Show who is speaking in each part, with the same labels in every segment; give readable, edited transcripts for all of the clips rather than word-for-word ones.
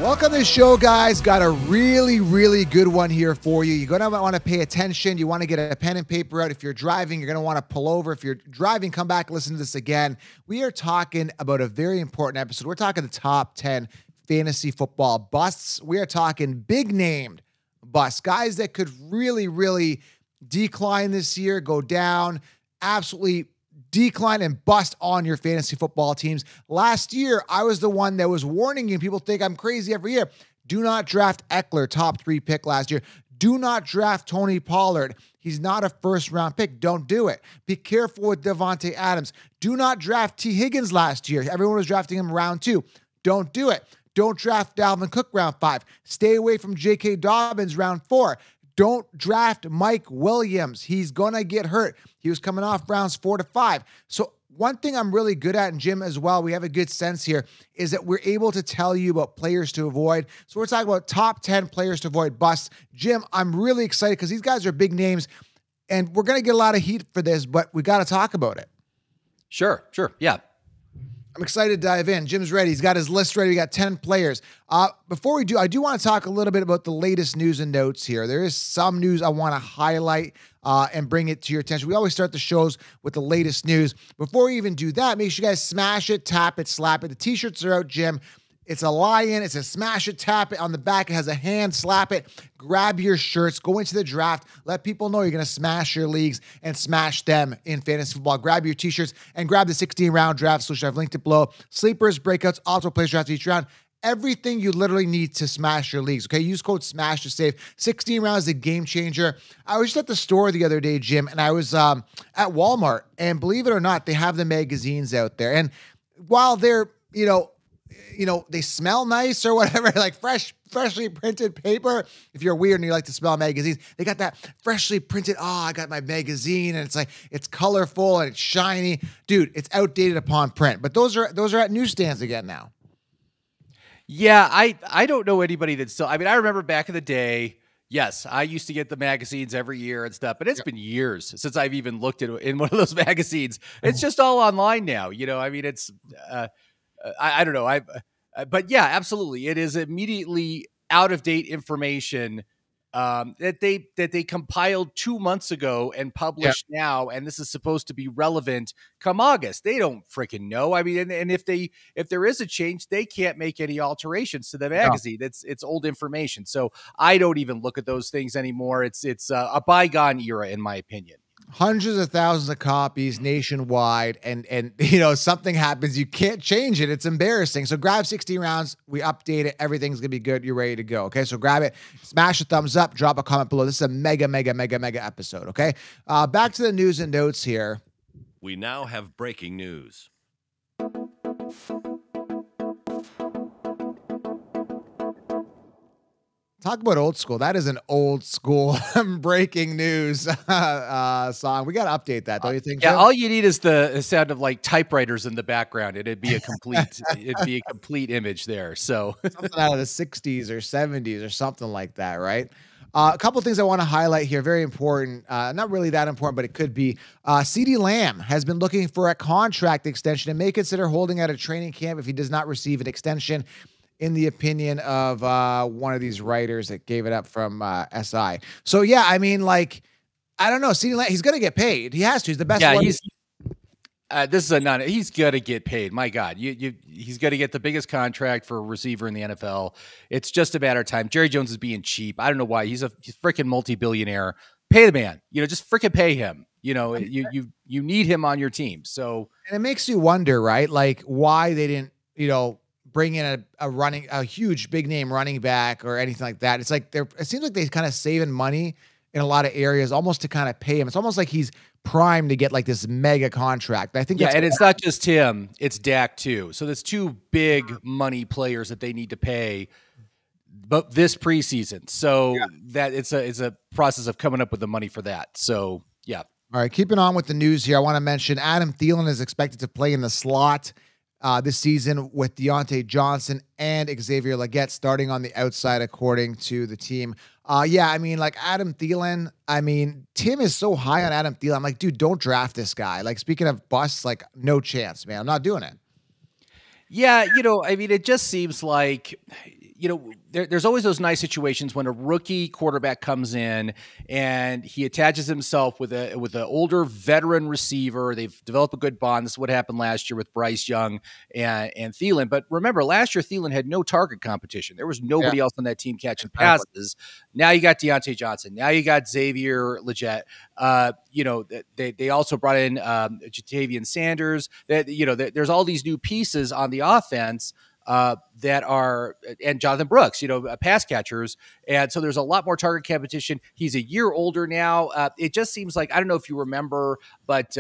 Speaker 1: Welcome to the show, guys. Got a really good one here for you. You're going to want to pay attention. You want to get a pen and paper out. If you're driving, you're going to want to pull over. If you're driving, come back, listen to this again. We are talking about a very important episode. We're talking the top 10 fantasy football busts. We are talking big named busts, guys that could really decline this year, go down, absolutely decline and bust on your fantasy football teams. Last year, I was the one that was warning you. People think I'm crazy every year. Do not draft Eckler, top 3 pick last year. Do not draft Tony Pollard. He's not a first-round pick. Don't do it. Be careful with Devontae Adams. Do not draft T. Higgins last year. Everyone was drafting him round 2. Don't do it. Don't draft Dalvin Cook round 5. Stay away from J.K. Dobbins round 4. Don't draft Mike Williams. He's going to get hurt. He was coming off rounds 4 to 5. So one thing I'm really good at, and Jim as well, we have a good sense here, is that we're able to tell you about players to avoid. So we're talking about top 10 players to avoid busts. Jim, I'm really excited because these guys are big names, and we're going to get a lot of heat for this, but we got to talk about it.
Speaker 2: Sure. Yeah.
Speaker 1: I'm excited to dive in. Jim's ready. He's got his list ready. We got 10 players. Before we do, I do want to talk a little bit about the latest news and notes here. There is some news I want to highlight and bring it to your attention. We always start the shows with the latest news. Before we even do that, make sure you guys smash it, tap it, slap it. The t-shirts are out, Jim. It's a lion. It's a smash it, tap it. On the back, it has a hand, slap it. Grab your shirts. Go into the draft. Let people know you're going to smash your leagues and smash them in fantasy football. Grab your t-shirts and grab the 16-round draft solution. I've linked it below. Sleepers, breakouts, optimal players draft each round. Everything you literally need to smash your leagues. Okay, use code SMASH to save. 16 rounds is a game changer. I was just at the store the other day, Jim, and I was at Walmart, and believe it or not, they have the magazines out there. And while they're, they smell nice or whatever, like freshly printed paper. If you're weird and you like to smell magazines, they got that freshly printed. Oh, I got my magazine, and it's colorful and it's shiny, dude. It's outdated upon print, but those are at newsstands again now.
Speaker 2: Yeah, I don't know anybody that's still. I mean, I remember back in the day. Yes, I used to get the magazines every year and stuff, but it's been years since I've even looked at in one of those magazines. It's just all online now. I mean, it's. I don't know. But yeah, absolutely. It is immediately out of date information that they compiled 2 months ago and published now. And this is supposed to be relevant come August. They don't freaking know. I mean, and if there is a change, they can't make any alterations to the magazine. No. It's old information. So I don't even look at those things anymore. It's a bygone era, in my opinion.
Speaker 1: Hundreds of thousands of copies nationwide, and something happens, you can't change it. It's embarrassing. So grab 16 rounds. We update it. Everything's gonna be good. You're ready to go. Okay, so grab it. Smash a thumbs up. Drop a comment below. This is a mega episode. Okay, back to the news and notes here.
Speaker 3: We now have breaking news.
Speaker 1: Talk about old school. That is an old school breaking news song. We got to update that, don't you think?
Speaker 2: Yeah,
Speaker 1: so?
Speaker 2: All you need is the sound of like typewriters in the background. It'd be a complete image there. So
Speaker 1: something out of the 60s or 70s or something like that, right? A couple of things I want to highlight here. Very important. Not really that important, but it could be. CeeDee Lamb has been looking for a contract extension and may consider holding out a training camp if he does not receive an extension, in the opinion of one of these writers that gave it up from SI. So, yeah, I mean, like, I don't know. CeeDee Lamb, he's going to get paid. He has to. He's the best one.
Speaker 2: He's going to get paid. My God, he's going to get the biggest contract for a receiver in the NFL. It's just a matter of time. Jerry Jones is being cheap. I don't know why. He's freaking multi-billionaire. Pay the man. Just freaking pay him. You need him on your team. So,
Speaker 1: and it makes you wonder, right? Like, why they didn't, bring in a huge big name running back or anything like that. It's like it seems like they're kind of saving money in a lot of areas almost to kind of pay him. It's almost like he's primed to get like this mega contract. I think
Speaker 2: and it's not just him, it's Dak too. So there's 2 big money players that they need to pay but this preseason. So that it's a process of coming up with the money for that. So, yeah.
Speaker 1: All right, keeping on with the news here, I want to mention Adam Thielen is expected to play in the slot this season with Deontay Johnson and Xavier Legette starting on the outside, according to the team. I mean, like Adam Thielen, Tim is so high on Adam Thielen. I'm like, dude, don't draft this guy. Like, speaking of busts, like, no chance, man. I'm not doing it.
Speaker 2: Yeah, it just seems like, there's always those nice situations when a rookie quarterback comes in and he attaches himself with an older veteran receiver. They've developed a good bond. This is what happened last year with Bryce Young and Thielen. But remember, last year Thielen had no target competition. There was nobody else on that team catching passes. Now you got Deontay Johnson. Now you got Xavier Legette. They also brought in Jatavian Sanders. There's all these new pieces on the offense that are, and Jonathan Brooks, pass catchers. And so there's a lot more target competition. He's a year older now. It just seems like, I don't know if you remember, but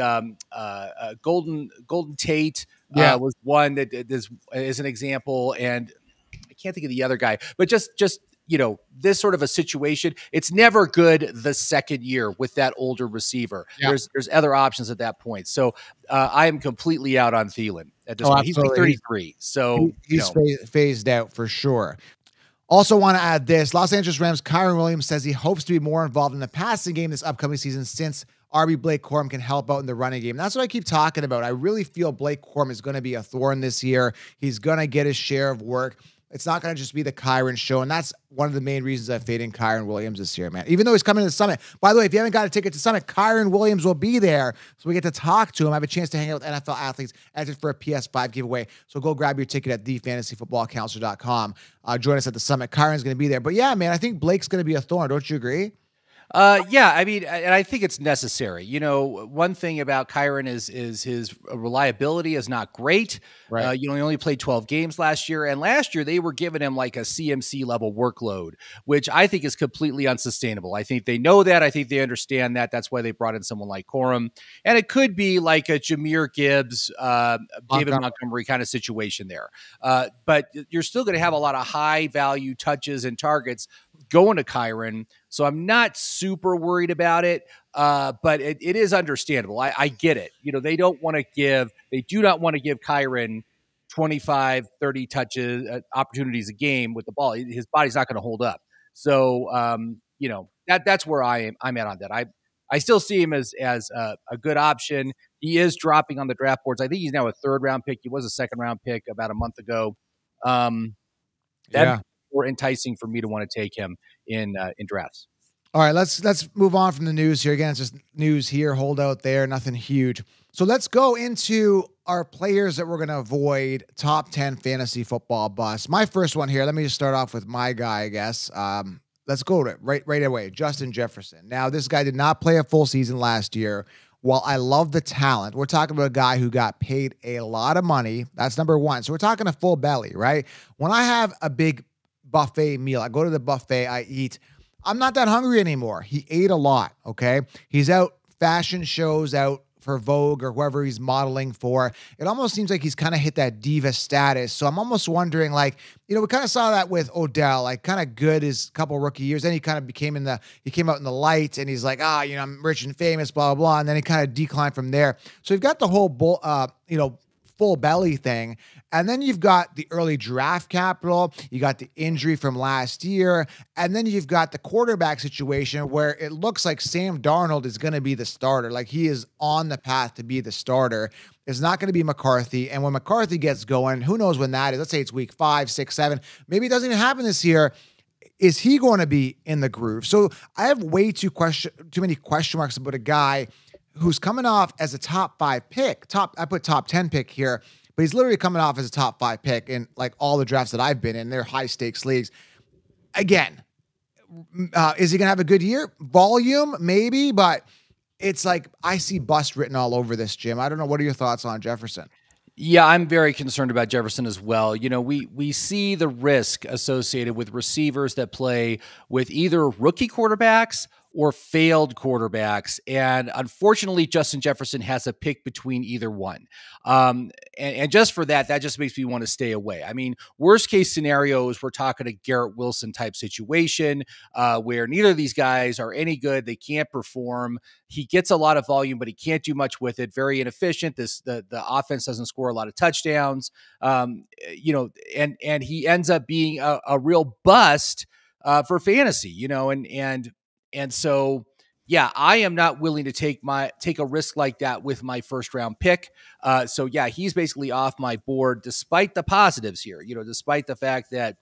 Speaker 2: Golden Tate was one that is an example. And I can't think of the other guy, but just this sort of a situation, it's never good the second year with that older receiver. Yeah. There's other options at that point. So I am completely out on Thielen at this point. He's like 33. So
Speaker 1: he's phased out for sure. Also want to add this. Los Angeles Rams Kyren Williams says he hopes to be more involved in the passing game this upcoming season since RB Blake Corum can help out in the running game. That's what I keep talking about. I really feel Blake Corum is going to be a thorn this year. He's going to get his share of work. It's not going to just be the Kyren show, and that's one of the main reasons I'm fading Kyren Williams this year, man. Even though he's coming to the Summit. By the way, if you haven't got a ticket to Summit, Kyren Williams will be there, so we get to talk to him. I have a chance to hang out with NFL athletes, entered for a PS5 giveaway. So go grab your ticket at thefantasyfootballcounselor.com. Join us at the Summit. Kyren's going to be there. But yeah, man, I think Blake's going to be a thorn. Don't you agree?
Speaker 2: Yeah, I mean, and I think it's necessary. One thing about Kyren is his reliability is not great. Right. He only played 12 games last year, and last year they were giving him like a CMC level workload, which I think is completely unsustainable. I think they know that. I think they understand that. That's why they brought in someone like Corum, and it could be like a Jahmyr Gibbs, David Montgomery kind of situation there. But you're still going to have a lot of high value touches and targets going to Kyren. So I'm not super worried about it, but it is understandable. I get it. They do not want to give Kyren 25, 30 touches, opportunities a game with the ball. His body's not going to hold up. So, that's where I'm at on that. I still see him as a good option. He is dropping on the draft boards. I think he's now a 3rd round pick. He was a 2nd round pick about a month ago. That's more enticing for me to want to take him in drafts.
Speaker 1: All right, let's move on from the news here. Again, it's just news here, hold out there, nothing huge. So let's go into our players that we're going to avoid, top 10 fantasy football busts. My first one here, let me just start off with my guy, I guess. Let's go to it right away, Justin Jefferson. Now, this guy did not play a full season last year. While I love the talent, we're talking about a guy who got paid a lot of money. That's number one. So we're talking a full belly, right? When I have a big buffet meal, I go to the buffet, I eat, I'm not that hungry anymore. He ate a lot, okay? He's out fashion shows, out for Vogue or whoever he's modeling for. It almost seems like he's kind of hit that diva status. So I'm almost wondering, we kind of saw that with Odell, kind of good his couple rookie years. Then he kind of he came out in the light and he's like, I'm rich and famous, blah, blah, blah. And then he kind of declined from there. So you've got the whole full belly thing. And then you've got the early draft capital. You got the injury from last year. And then you've got the quarterback situation where it looks like Sam Darnold is going to be the starter. Like he is on the path to be the starter. It's not going to be McCarthy. And when McCarthy gets going, who knows when that is? Let's say it's week 5, 6, 7. Maybe it doesn't even happen this year. Is he going to be in the groove? So I have way too many question marks about a guy who's coming off as a top 5 pick. I put top 10 pick here. But he's literally coming off as a top 5 pick in all the drafts that I've been in. They're high stakes leagues. Again, is he going to have a good year? Volume, maybe, but it's I see bust written all over this, Jim. I don't know. What are your thoughts on Jefferson?
Speaker 2: Yeah, I'm very concerned about Jefferson as well. We see the risk associated with receivers that play with either rookie quarterbacks or failed quarterbacks. And unfortunately, Justin Jefferson has a pick between either one. And just for that just makes me want to stay away. I mean, worst case scenarios, we're talking a Garrett Wilson type situation where neither of these guys are any good. They can't perform. He gets a lot of volume, but he can't do much with it. Very inefficient. The offense doesn't score a lot of touchdowns. And he ends up being a real bust for fantasy, and so, yeah, I am not willing to take a risk like that with my 1st round pick. So yeah, he's basically off my board, despite the positives here. Despite the fact that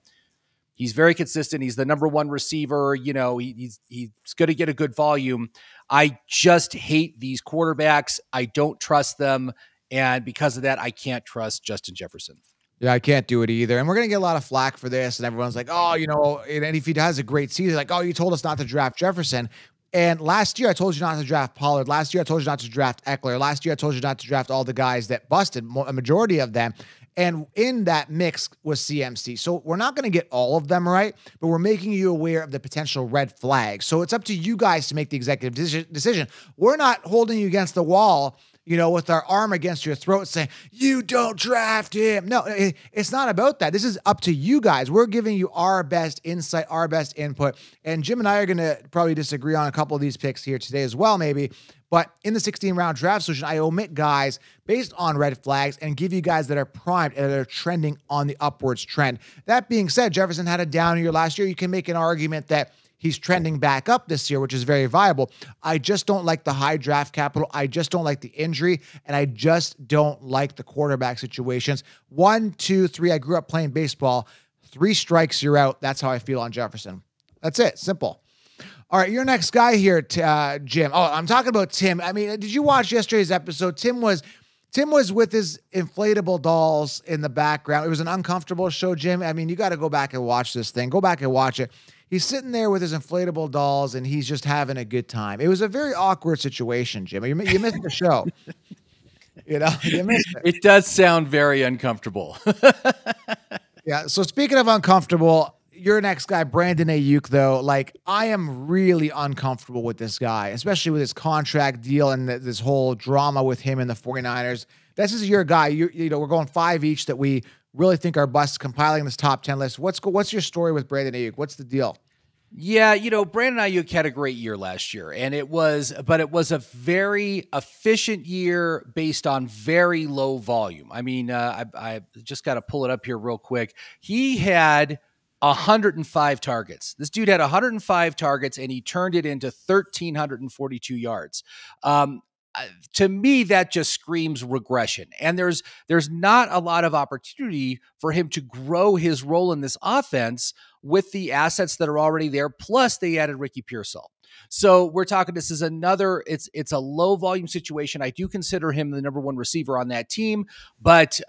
Speaker 2: He's very consistent. He's the number one receiver. He's going to get a good volume. I just hate these quarterbacks. I don't trust them. And because of that, I can't trust Justin Jefferson.
Speaker 1: Yeah, I can't do it either. And we're going to get a lot of flack for this. And everyone's like, oh, and if he has a great season, like, oh, you told us not to draft Jefferson. And last year, I told you not to draft Pollard. Last year, I told you not to draft Eckler. Last year, I told you not to draft all the guys that busted, a majority of them. And in that mix was CMC. So we're not going to get all of them right, but we're making you aware of the potential red flags. So it's up to you guys to make the executive decision. We're not holding you against the wall, with our arm against your throat saying, you don't draft him. No, it's not about that. This is up to you guys. We're giving you our best insight, our best input. And Jim and I are going to probably disagree on a couple of these picks here today as well, maybe. But in the 16-round draft solution, I omit guys based on red flags and give you guys that are primed and that are trending on the upwards trend. That being said, Jefferson had a down year last year. You can make an argument that he's trending back up this year, which is very viable. I just don't like the high draft capital. I just don't like the injury, and I just don't like the quarterback situations. 1, 2, 3. I grew up playing baseball. 3 strikes, you're out. That's how I feel on Jefferson. That's it. Simple. All right, your next guy here, Jim. Oh, I'm talking about Tim. I mean, did you watch yesterday's episode? Tim was with his inflatable dolls in the background. It was an uncomfortable show, Jim. I mean, you got to go back and watch this thing. Go back and watch it. He's sitting there with his inflatable dolls, and he's just having a good time. It was a very awkward situation, Jim. You missed the show. You missed it.
Speaker 2: It does sound very uncomfortable.
Speaker 1: Yeah, so speaking of uncomfortable, your next guy, Brandon Aiyuk, though, like, I am really uncomfortable with this guy, especially with his contract deal and this whole drama with him and the 49ers. This is your guy. We're going 5 each that we really think are busts, compiling this top 10 list. What's your story with Brandon Aiyuk? What's the deal?
Speaker 2: Yeah, Brandon Aiyuk had a great year last year, and it was a very efficient year based on very low volume. I mean, I just got to pull it up here real quick. He had 105 targets. This dude had 105 targets, and he turned it into 1,342 yards. To me, that just screams regression. And there's not a lot of opportunity for him to grow his role in this offense with the assets that are already there. Plus, they added Ricky Pearsall. So we're talking, this is another, it's a low volume situation. I do consider him the number one receiver on that team, but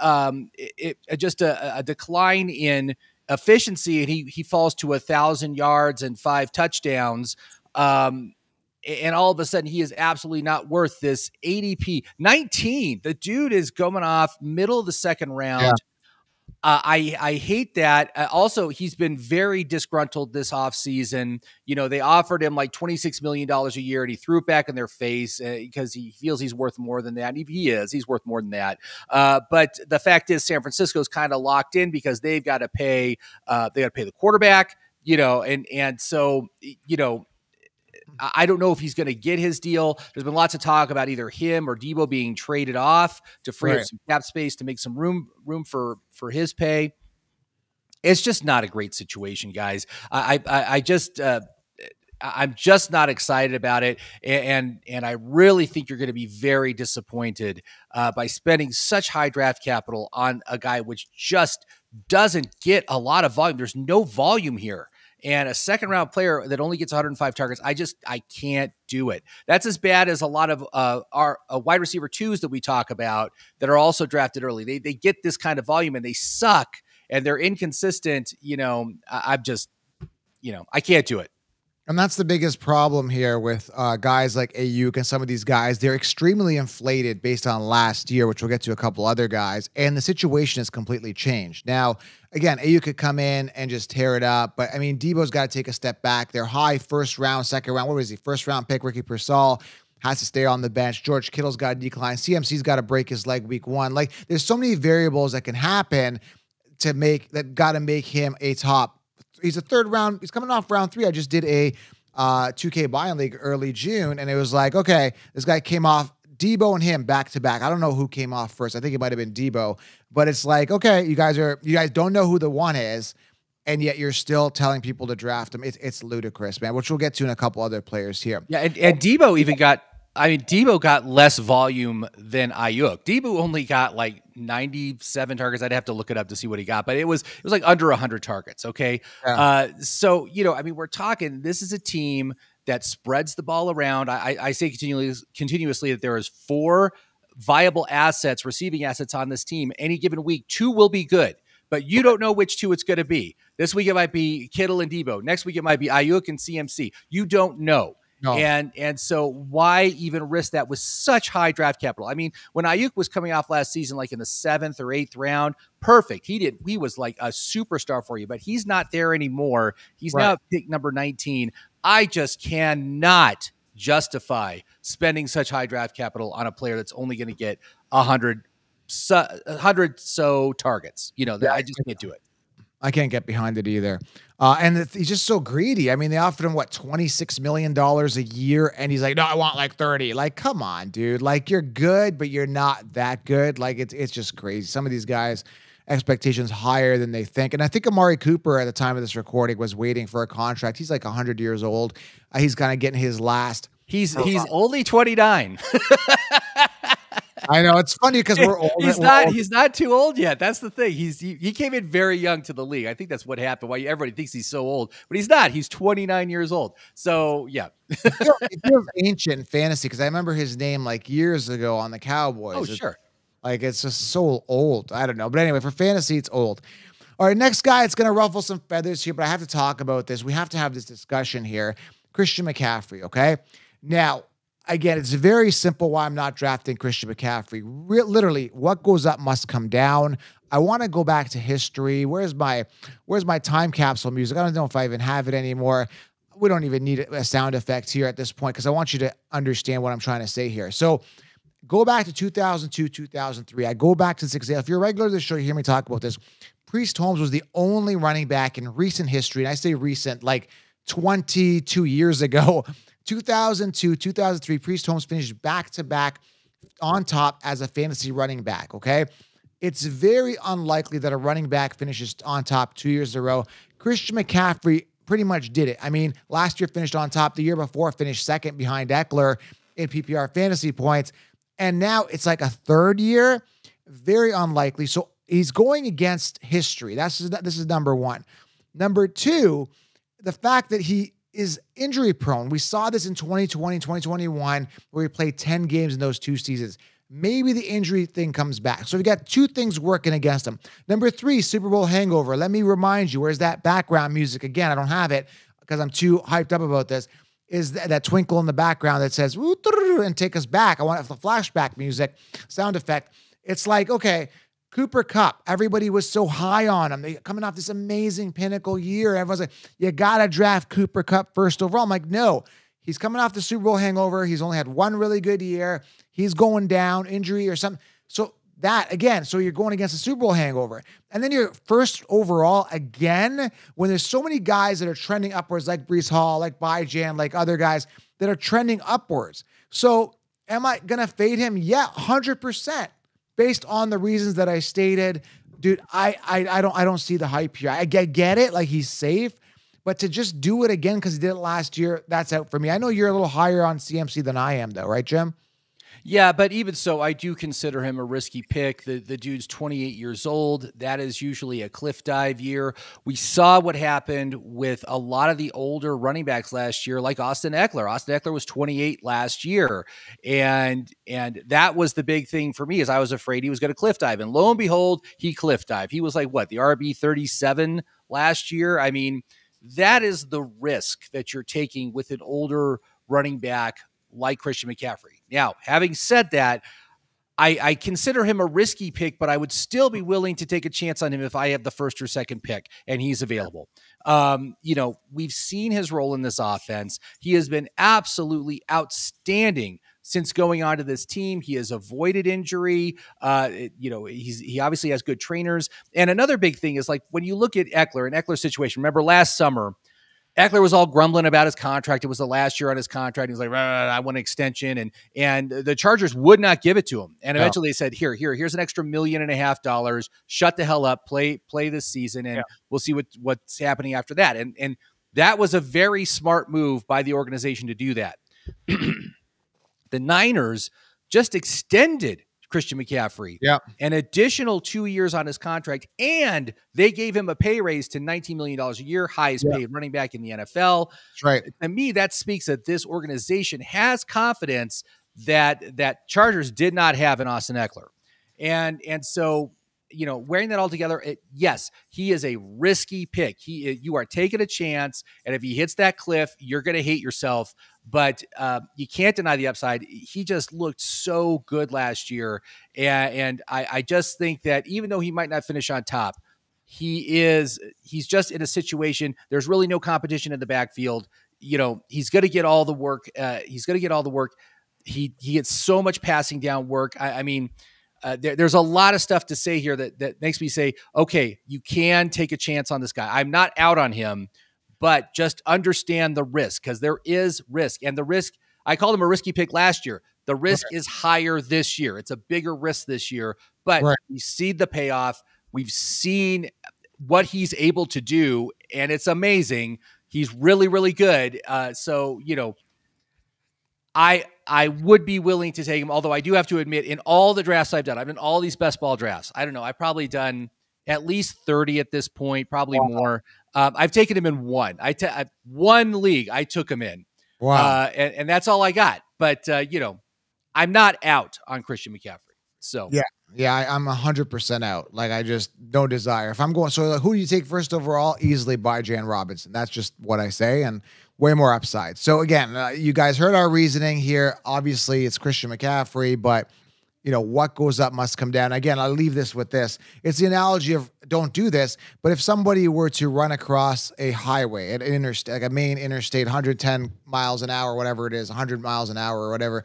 Speaker 2: just a decline in efficiency, and he falls to 1,000 yards and 5 touchdowns. And all of a sudden, he is absolutely not worth this ADP 19. The dude is going off middle of the second round. Yeah. I hate that. Also, he's been very disgruntled this offseason. They offered him like $26 million a year, and he threw it back in their face because he feels he's worth more than that. And he's worth more than that. But the fact is, San Francisco's kind of locked in because they've got to pay. The quarterback. And so I don't know if he's going to get his deal. There's been lots of talk about either him or Debo being traded off to free up some cap space to make some room for his pay. It's just not a great situation, guys. I'm just not excited about it. And I really think you're going to be very disappointed by spending such high draft capital on a guy which just doesn't get a lot of volume. There's no volume here. And a second round player that only gets 105 targets, I can't do it. That's as bad as a lot of our wide receiver 2s that we talk about that are also drafted early. They get this kind of volume and they suck and they're inconsistent. I can't do it.
Speaker 1: And that's the biggest problem here with guys like Aiyuk and some of these guys. They're extremely inflated based on last year, which we'll get to a couple other guys. And the situation has completely changed. Now, again, Aiyuk could come in and just tear it up. But, I mean, Debo's got to take a step back. They're high first round, second round. What was he? First round pick, Ricky Pearsall has to stay on the bench. George Kittle's got to decline. CMC's got to break his leg week 1. Like, there's so many variables that can happen that got to make him a top. He's a third round. He's coming off round 3. I just did a 2K buy-in league early June, and it was like, okay, this guy came off Debo and him back to back. I don't know who came off first. I think it might have been Debo, but it's like, okay, you guys don't know who the one is, and yet you're still telling people to draft him. It's ludicrous, man. Which we'll get to in a couple other players here.
Speaker 2: Yeah, and Debo even got I mean, Debo got less volume than Aiyuk. Debo only got like 97 targets. I'd have to look it up to see what he got, but it was like under 100 targets. Okay.
Speaker 1: Yeah.
Speaker 2: So, I mean, we're talking, this is a team that spreads the ball around. I say continuously that there is 4 viable assets, receiving assets on this team. Any given week, 2 will be good, but you don't know which 2 it's going to be. This week it might be Kittle and Debo. Next week it might be Aiyuk and CMC. You don't know.
Speaker 1: No.
Speaker 2: And so why even risk that with such high draft capital? I mean, when Aiyuk was coming off last season, like in the 7th or 8th round, perfect. He was like a superstar for you, but he's not there anymore. He's now pick number 19. I just cannot justify spending such high draft capital on a player that's only going to get 100 so targets. I just can't do it.
Speaker 1: I can't get behind it either. And he's just so greedy. I mean, they offered him, $26 million a year. And he's like, no, I want like 30. Like, come on, dude. Like, you're good, but you're not that good. Like, it's just crazy. Some of these guys, expectations higher than they think. And I think Amari Cooper at the time of this recording was waiting for a contract. He's like 100 years old. He's kind of getting his last.
Speaker 2: He's only 29.
Speaker 1: I know, it's funny because we're old.
Speaker 2: He's not too old yet. That's the thing. He came in very young to the league. I think that's what happened. Why everybody thinks he's so old, but he's not. He's 29 years old. So yeah,
Speaker 1: it feels ancient fantasy because I remember his name like years ago on the Cowboys.
Speaker 2: Oh sure,
Speaker 1: like it's just so old. I don't know, but anyway, for fantasy, it's old. All right, next guy. It's gonna ruffle some feathers here, but I have to talk about this. We have to have this discussion here. Christian McCaffrey. Okay, now. Again, it's very simple why I'm not drafting Christian McCaffrey. Literally, what goes up must come down. I want to go back to history. Where's my time capsule music? I don't know if I even have it anymore. We don't even need a sound effect here at this point because I want you to understand what I'm trying to say here. So go back to 2002, 2003. I go back to this example. If you're a regular to the show, you hear me talk about this. Priest Holmes was the only running back in recent history, and I say recent, like 22 years ago, 2002, 2003, Priest Holmes finished back-to-back on top as a fantasy running back, okay? It's very unlikely that a running back finishes on top 2 years in a row. Christian McCaffrey pretty much did it. I mean, last year finished on top. The year before finished second behind Eckler in PPR fantasy points. And now it's like a third year. Very unlikely. So he's going against history. This is number one. Number two, the fact that he is injury prone. We saw this in 2020, 2021, where he played 10 games in those 2 seasons. Maybe the injury thing comes back. So we got 2 things working against him. Number 3, Super Bowl hangover. Let me remind you, where's that background music? Again, I don't have it because I'm too hyped up about this. Is that twinkle in the background that says, and take us back. I want the flashback music, sound effect. It's like, okay, Cooper Kupp, everybody was so high on him. They coming off this amazing pinnacle year. Everyone's like, you got to draft Cooper Kupp first overall. I'm like, no, he's coming off the Super Bowl hangover. He's only had 1 really good year. He's going down, injury or something. So that, again, so you're going against a Super Bowl hangover. And then you're first overall again, when there's so many guys that are trending upwards, like Breece Hall, like Bijan, like other guys that are trending upwards. So am I going to fade him? Yeah, 100%. Based on the reasons that I stated, dude, I don't see the hype here. I get it, like he's safe, but to just do it again because he did it last year, that's out for me. I know you're a little higher on CMC than I am, though, right, Jim?
Speaker 2: Yeah, but even so, I do consider him a risky pick. The dude's 28 years old. That is usually a cliff dive year. We saw what happened with a lot of the older running backs last year, like Austin Eckler. Austin Eckler was 28 last year, and that was the big thing for me, is I was afraid he was going to cliff dive, and lo and behold, he cliff dive. He was like, what, the RB 37 last year? I mean, that is the risk that you're taking with an older running back like Christian McCaffrey. Now, having said that, I consider him a risky pick, but I would still be willing to take a chance on him if I have the first or second pick and he's available. We've seen his role in this offense. He has been absolutely outstanding since going on to this team. He has avoided injury. He obviously has good trainers. And another big thing is, like, when you look at Eckler and Eckler's situation, remember last summer, Eckler was all grumbling about his contract. It was the last year on his contract. He was like, I want an extension. And the Chargers would not give it to him. And eventually they said, here's an extra $1.5 million. Shut the hell up. Play this season. And we'll see what's happening after that. And that was a very smart move by the organization to do that. the Niners just extended Christian McCaffrey an additional 2 years on his contract, and they gave him a pay raise to $19 million a year, highest paid running back in the NFL.
Speaker 1: That's right.
Speaker 2: To me, that speaks that this organization has confidence that Chargers did not have in Austin Eckler. And so, wearing that all together, yes, he is a risky pick. You are taking a chance, and if he hits that cliff, you're going to hate yourself. But you can't deny the upside. He just looked so good last year, and I just think that even though he might not finish on top, he's just in a situation. There's really no competition in the backfield. He's going to get all the work. He gets so much passing down work. There's a lot of stuff to say here that makes me say, okay, you can take a chance on this guy. I'm not out on him, but just understand the risk, because there is risk. And the risk, I called him a risky pick last year. The risk is higher this year. It's a bigger risk this year, but we see the payoff. We've seen what he's able to do, and it's amazing. He's really, really good. I would be willing to take him, although I do have to admit, in all the drafts I've done all these best ball drafts. I don't know. I've probably done at least 30 at this point, probably more. I've taken him in one. One league I took him in.
Speaker 1: Wow.
Speaker 2: And that's all I got. But, I'm not out on Christian McCaffrey. So
Speaker 1: I'm 100% out. Like, I just no desire. If I'm going, so like, who do you take first overall? Easily by Jan Robinson. That's just what I say, and way more upside. So again, you guys heard our reasoning here. Obviously, it's Christian McCaffrey, but what goes up must come down. Again, I'll leave this with this. It's the analogy of don't do this, but if somebody were to run across a highway, an interstate, like a main interstate, 110 miles an hour, whatever it is, 100 miles an hour or whatever,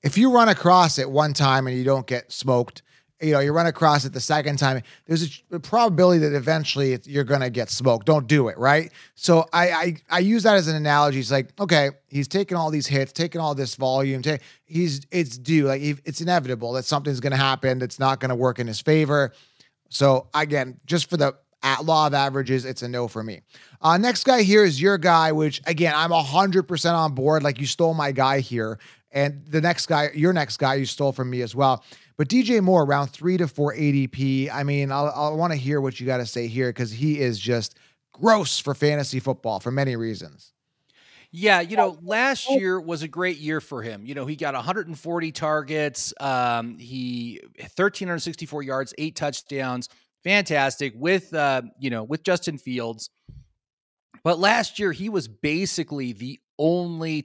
Speaker 1: if you run across it one time and you don't get smoked, you run across it the second time, there's a probability that eventually you're going to get smoked. Don't do it, right? So I use that as an analogy. It's like, okay, he's taking all these hits, taking all this volume. It's due. Like, it's inevitable that something's going to happen that's not going to work in his favor. So again, just for the law of averages, it's a no for me. Next guy here is your guy, which again, I'm 100% on board. Like, you stole my guy here. And the next guy, your next guy, you stole from me as well. But DJ Moore, around 3 to 4 ADP. I mean, I want to hear what you got to say here, because he is just gross for fantasy football for many reasons.
Speaker 2: Yeah, last year was a great year for him. He got 140 targets, 1,364 yards, 8 touchdowns, fantastic with Justin Fields. But last year he was basically the only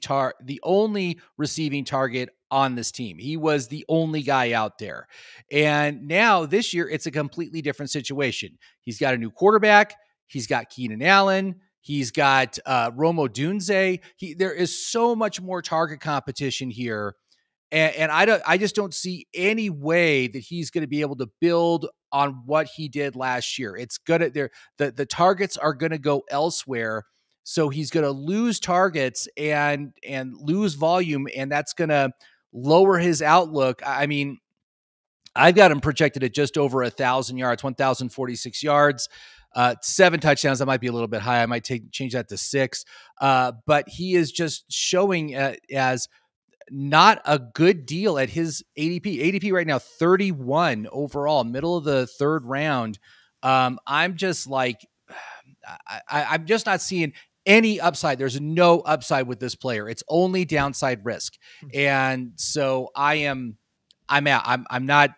Speaker 2: receiving target on this team. He was the only guy out there. And now this year it's a completely different situation. He's got a new quarterback. He's got Keenan Allen. He's got Romo Dunze. There is so much more target competition here. And I just don't see any way that he's going to be able to build on what he did last year. It's the targets are going to go elsewhere. So he's going to lose targets and lose volume, and that's going to lower his outlook. I mean, I've got him projected at just over 1,000 yards, 1,046 yards, 7 touchdowns. That might be a little bit high. I might change that to 6. But he is just showing as not a good deal at his ADP. ADP right now, 31 overall, middle of the 3rd round. I'm just like, I'm just not seeing any upside. There's no upside with this player. It's only downside risk. And so I'm out. I'm not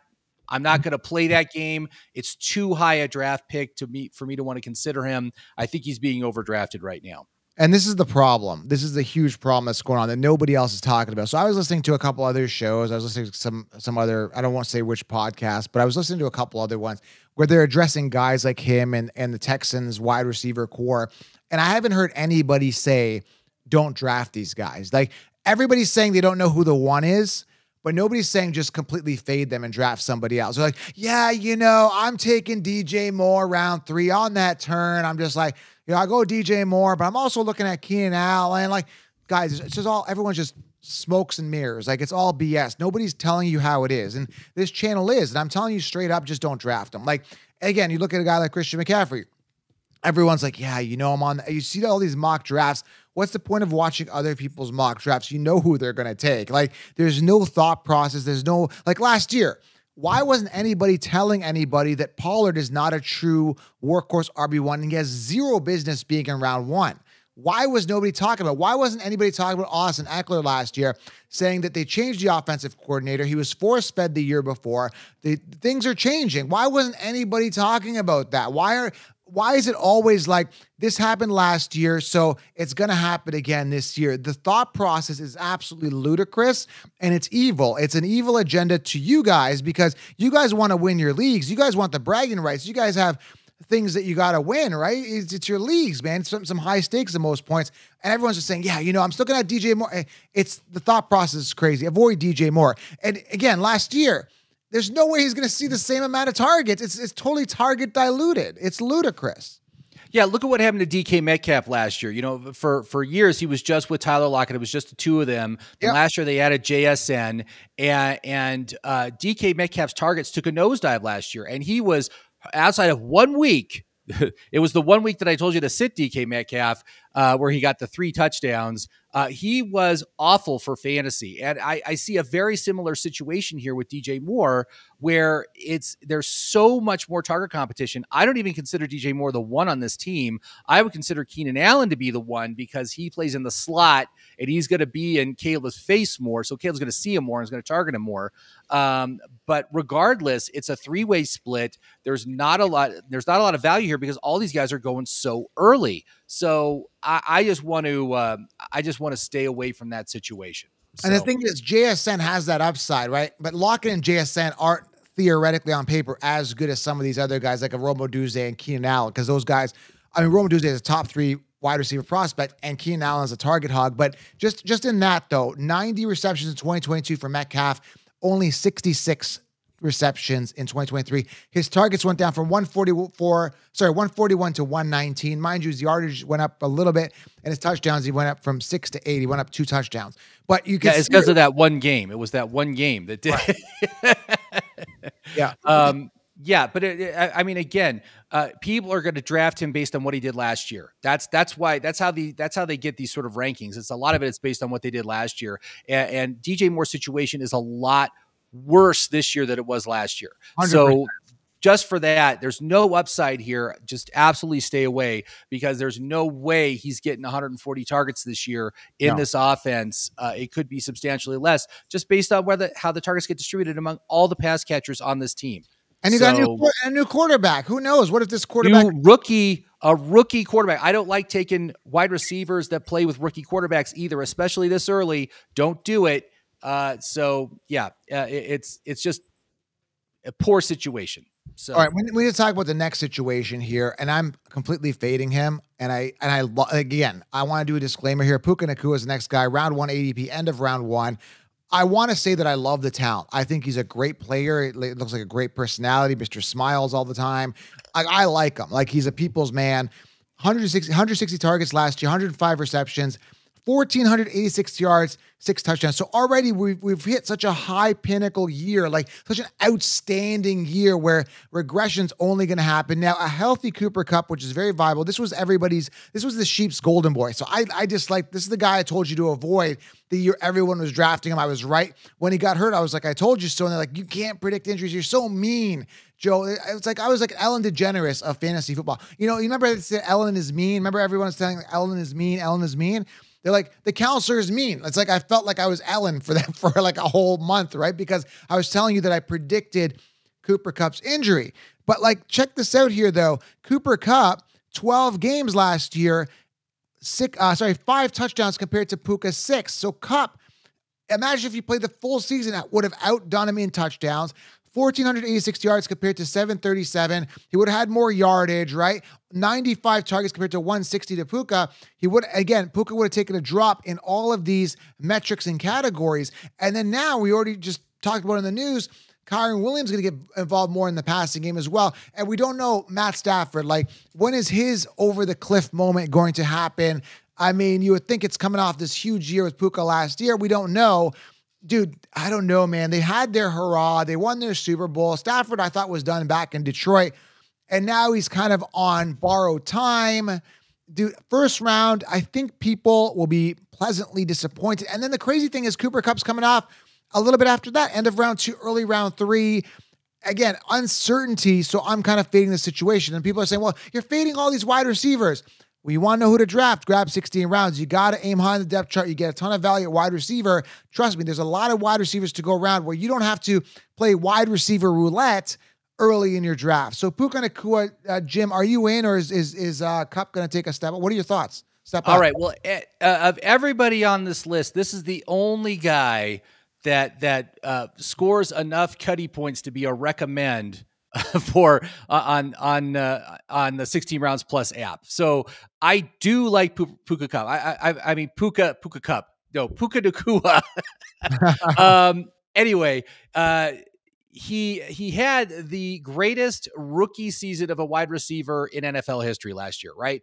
Speaker 2: going to play that game. It's too high a draft pick for me to want to consider him. I think he's being overdrafted right now.
Speaker 1: And this is the problem. This is the huge problem that's going on that nobody else is talking about. So I was listening to a couple other shows. I was listening to some other, I don't want to say which podcast, but I was listening to a couple other ones where they're addressing guys like him and the Texans wide receiver core. And I haven't heard anybody say, don't draft these guys. Like, everybody's saying they don't know who the one is, but nobody's saying just completely fade them and draft somebody else. They're like, yeah, I'm taking DJ Moore round 3 on that turn. I'm just like, I go DJ Moore, but I'm also looking at Keenan Allen. Like, guys, it's just everyone's just smokes and mirrors. Like, it's all BS. Nobody's telling you how it is. And this channel is. And I'm telling you straight up, just don't draft them. Like, again, you look at a guy like Christian McCaffrey. everyone's like, yeah, I'm on. You see all these mock drafts. What's the point of watching other people's mock drafts? You know who they're going to take. Like, there's no thought process. There's no, like last year, why wasn't anybody telling anybody that Pollard is not a true workhorse RB1 and he has zero business being in round 1? Why was nobody talking about? Why wasn't anybody talking about Austin Eckler last year, saying that they changed the offensive coordinator? He was force-fed the year before. Things are changing. Why wasn't anybody talking about that? Why is it always like this happened last year, so it's going to happen again this year? The thought process is absolutely ludicrous, and it's evil. It's an evil agenda to you guys because you guys want to win your leagues. You guys want the bragging rights. You guys have things that you got to win, right? It's your leagues, man. It's some high stakes at most points. And everyone's just saying, yeah, I'm still going to have DJ Moore. It's the thought process is crazy. Avoid DJ Moore. And again, last year, there's no way he's going to see the same amount of targets. It's totally target diluted. It's ludicrous.
Speaker 2: Yeah, look at what happened to DK Metcalf last year. For years, he was just with Tyler Lockett. It was just the two of them. Yep. And last year, they added JSN. And DK Metcalf's targets took a nosedive last year. And he was, outside of 1 week, it was the 1 week that I told you to sit DK Metcalf, where he got the 3 touchdowns. He was awful for fantasy. And I see a very similar situation here with DJ Moore, where there's so much more target competition. I don't even consider DJ Moore the one on this team. I would consider Keenan Allen to be the one because he plays in the slot and he's going to be in Caleb's face more. So Caleb's going to see him more and is going to target him more. But regardless, it's a 3-way split. There's not a lot of value here because all these guys are going so early. So I just want to stay away from that situation. So.
Speaker 1: And the thing is, JSN has that upside, right? But Lockett and JSN aren't theoretically on paper as good as some of these other guys like a Rome Odunze and Keenan Allen, because those guys, Rome Odunze is a top 3 wide receiver prospect and Keenan Allen is a target hog. But just in that though, 90 receptions in 2022 for Metcalf, only 66 receptions in 2023. His targets went down from 141 to 119. Mind you, his yardage went up a little bit, and his touchdowns, he went up from 6 to 8. He went up 2 touchdowns. But you can
Speaker 2: it's because of that one game. It was that one game that did.
Speaker 1: Right.
Speaker 2: Yeah. But again, people are going to draft him based on what he did last year. That's how they get these sort of rankings. It's a lot of it's based on what they did last year. And DJ Moore's situation is a lot worse this year than it was last year. 100%. So just for that, there's no upside here. Just absolutely stay away because there's no way he's getting 140 targets this year in this offense. It could be substantially less just based on how the targets get distributed among all the pass catchers on this team.
Speaker 1: And you got a new quarterback. Who knows? What if this quarterback
Speaker 2: a rookie quarterback? I don't like taking wide receivers that play with rookie quarterbacks either, especially this early. Don't do it. It's just a poor situation. So,
Speaker 1: all right, we need to talk about the next situation here, and I'm completely fading him. And I want to do a disclaimer here. Puka Nacua is the next guy, round 1 ADP, end of round 1. I want to say that I love the talent. I think he's a great player. It looks like a great personality. Mr. Smiles all the time. I like him. Like, he's a people's man. 160 targets last year, 105 receptions. 1,486 yards, 6 touchdowns. So already we've hit such a high pinnacle year, like such an outstanding year where regression's only going to happen. Now, a healthy Cooper Kupp, which is very viable. This was the sheep's golden boy. So I just like, this is the guy I told you to avoid the year everyone was drafting him. I was right. When he got hurt, I was like, I told you so. And they're like, you can't predict injuries. You're so mean, Joe. It's like, I was like Ellen DeGeneres of fantasy football. You remember they said Ellen is mean? Remember everyone was telling Ellen is mean, Ellen is mean? They're like, the counselor is mean. It's like I felt like I was Ellen for that for like a whole month, right? Because I was telling you that I predicted Cooper Kupp's injury. But like, check this out here though. Cooper Kupp, 12 games last year, 5 touchdowns compared to Puka's 6. So Kupp, imagine if you played the full season, that would have outdone him in touchdowns. 1,486 yards compared to 737. He would have had more yardage, right? 95 targets compared to 160 to Puka. Puka would have taken a drop in all of these metrics and categories. And then now we already just talked about in the news, Kyren Williams is going to get involved more in the passing game as well. And we don't know Matt Stafford, like, when is his over the cliff moment going to happen? I mean, you would think it's coming off this huge year with Puka last year. We don't know. Dude, I don't know, man. They had their hurrah. They won their Super Bowl. Stafford, I thought, was done back in Detroit. and now he's kind of on borrowed time. Dude, first round, I think people will be pleasantly disappointed. And then the crazy thing is Cooper Kupp's coming off a little bit after that, end of round 2, early round 3. Again, uncertainty. So I'm kind of fading the situation. And people are saying, well, you're fading all these wide receivers. Well, you want to know who to draft? Grab 16 rounds. You got to aim high in the depth chart. You get a ton of value at wide receiver. Trust me, there's a lot of wide receivers to go around where you don't have to play wide receiver roulette early in your draft. So Puka Nacua, Jim, are you in, or is Kupp going to take a step up? What are your thoughts? Step up.
Speaker 2: All right. Well, of everybody on this list, this is the only guy that scores enough cutty points to be a recommend for on the 16 rounds plus app. So I do like Puka Kupp. I mean Puka Kupp. No, Puka Nacua. Anyway, he had the greatest rookie season of a wide receiver in NFL history last year, right?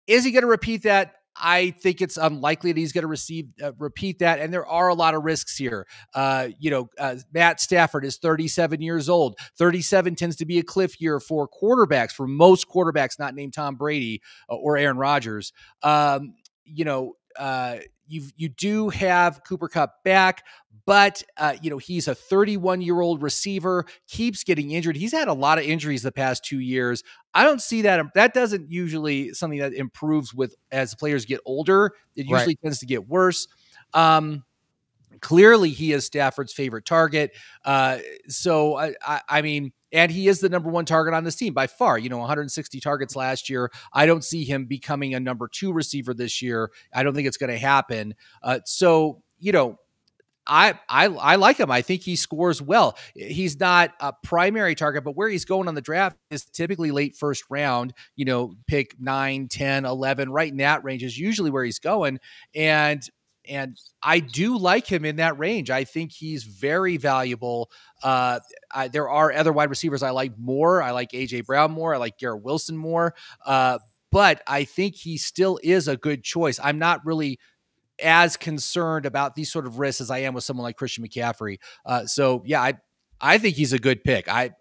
Speaker 2: Is he going to repeat that? I think it's unlikely that he's going to repeat that. And there are a lot of risks here. Matt Stafford is 37 years old. 37 tends to be a cliff year for quarterbacks, for most quarterbacks not named Tom Brady or Aaron Rodgers. You do have Cooper Kupp back, but he's a 31-year-old receiver, keeps getting injured. He's had a lot of injuries the past 2 years. I don't see that. That doesn't usually something that improves with as players get older. It usually tends to get worse. Clearly he is Stafford's favorite target. So I mean, and he is the number 1 target on this team by far, 160 targets last year. I don't see him becoming a number 2 receiver this year. I don't think it's going to happen. I like him. I think he scores well. He's not a primary target, but where he's going on the draft is typically late first round, pick 9, 10, 11, right in that range is usually where he's going. And I do like him in that range. I think he's very valuable. There are other wide receivers I like more. I like A.J. Brown more. I like Garrett Wilson more. But I think he still is a good choice. I'm not really as concerned about these sort of risks as I am with someone like Christian McCaffrey. I think he's a good pick. I